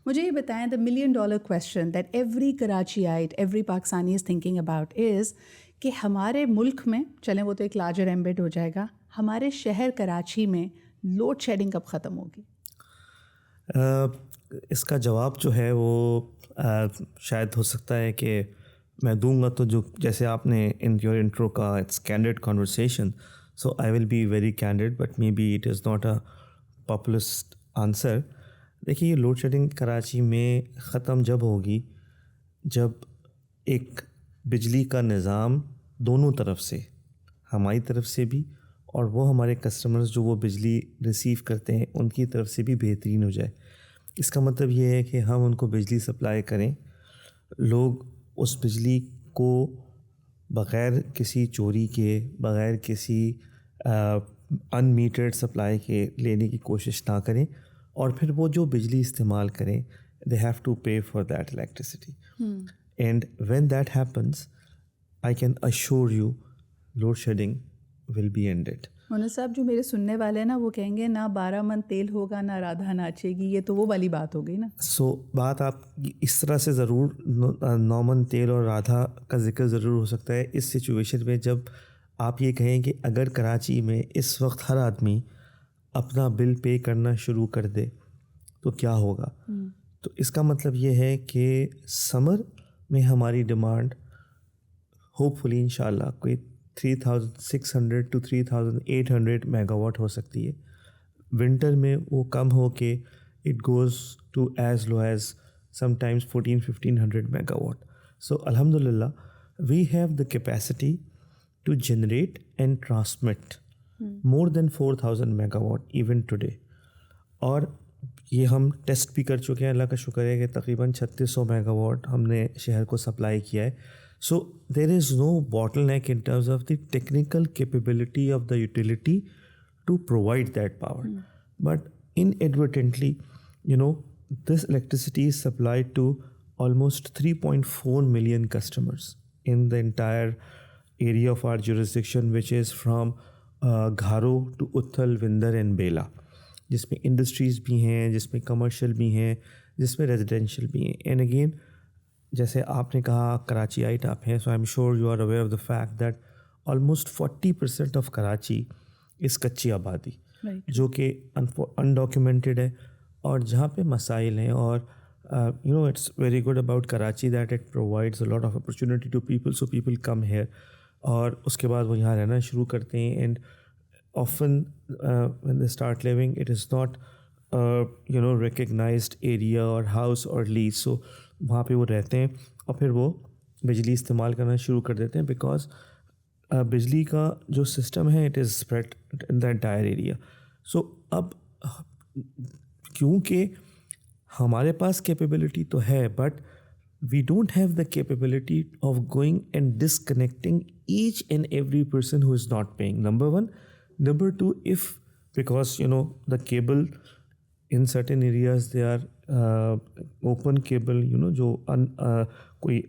مجھے یہ بتائیں the $1 million question that every Karachiite, every Pakistani is thinking about is کہ ہمارے ملک میں چلیں وہ تو ایک لارجر ایمبیڈ ہو جائے گا، ہمارے شہر کراچی میں لوڈ شیڈنگ کب ختم ہوگی؟ اس کا جواب جو ہے وہ شاید ہو سکتا ہے کہ میں دوں گا تو جو جیسے آپ نے ان یور انٹرو کا it's candid conversation, so I will be very candid but maybe it is not a populist answer. دیکھیے یہ لوڈ شیڈنگ کراچی میں ختم جب ہوگی جب ایک بجلی کا نظام دونوں طرف سے، ہماری طرف سے بھی اور وہ ہمارے کسٹمرز جو وہ بجلی ریسیو کرتے ہیں ان کی طرف سے بھی بہترین ہو جائے. اس کا مطلب یہ ہے کہ ہم ان کو بجلی سپلائی کریں، لوگ اس بجلی کو بغیر کسی چوری کے، بغیر کسی ان میٹرڈ سپلائی کے لینے کی کوشش نہ کریں، اور پھر وہ جو بجلی استعمال کریں they have to pay for that electricity. And when that happens I can assure you load shedding will be ended. مولانا صاحب جو میرے سننے والے ہیں نا وہ کہیں گے نہ 12 من تیل ہوگا نہ رادھا ناچے گی، یہ تو وہ والی بات ہو گئی نا. سو بات آپ اس طرح سے ضرور 9 من تیل اور رادھا کا ذکر ضرور ہو سکتا ہے اس سچویشن میں جب آپ یہ کہیں کہ اگر کراچی میں اس وقت ہر آدمی اپنا بل پے کرنا شروع کر دے تو کیا ہوگا. تو اس کا مطلب یہ ہے کہ سمر میں ہماری ڈیمانڈ ہوپ فلی انشاءاللہ کوئی 3600 to 3800 میگا واٹ ہو سکتی ہے. ونٹر میں وہ کم ہو کے it goes to as low as sometimes 1500 megawatt واٹ. سو الحمد للہ we have the capacity to generate and transmit more than 4000 megawatt even today ٹوڈے. اور یہ ہم ٹیسٹ بھی کر چکے ہیں، اللہ کا شکر ہے کہ تقریباً 3600 میگا واٹ ہم نے شہر کو سپلائی کیا ہے. So there is no bottleneck in terms of the technical capability of the utility to provide that power. But inadvertently, this electricity is supplied to almost 3.4 million customers in the entire area of our jurisdiction, which is from Gharo to Uthal, Vindar and Bela, جس میں industries بھی ہیں، جس میں commercial بھی ہیں، جس میں ریزیڈینشیل بھی ہیں. اینڈ اگین جیسے آپ نے کہا کراچی آئٹ آپ ہیں، so I am sure you are aware of the fact that almost 40% of Karachi اس کچی آبادی جو کہ انڈاکیومنٹڈ ہے اور جہاں پہ مسائل ہیں. اور it's very good about Karachi that it provides a lot of opportunity to people, so people come here اور اس کے بعد وہ یہاں رہنا شروع کرتے ہیں. And often when they start living it is not recognized area or house or lease, so وہاں پہ وہ رہتے ہیں اور پھر وہ بجلی استعمال کرنا شروع کر دیتے ہیں بیکاز بجلی کا جو سسٹم ہے it is spread in the entire area. So اب کیونکہ ہمارے پاس کیپیبلٹی تو ہے but we don't have the capability of going and disconnecting each and every person who is not paying. Number 1. Number 2, if because the cable in certain areas they are open cable, جو کوئی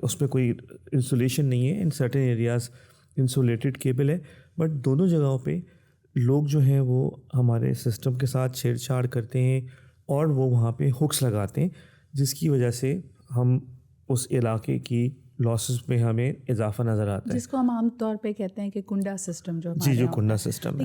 اس میں کوئی insulation نہیں ہے. in certain areas insulated cable ہے but دونوں جگہوں پہ لوگ جو ہیں وہ ہمارے سسٹم کے ساتھ چھیڑ چھاڑ کرتے ہیں اور وہ وہاں پہ ہکس لگاتے ہیں جس کی وجہ سے ہم اس علاقے کی لاسز میں ہمیں اضافہ نظر آتا ہے، جس کو ہم عام طور پہ کہتے ہیں کہ کنڈا سسٹم جو جی جو کنڈا سسٹم ہے.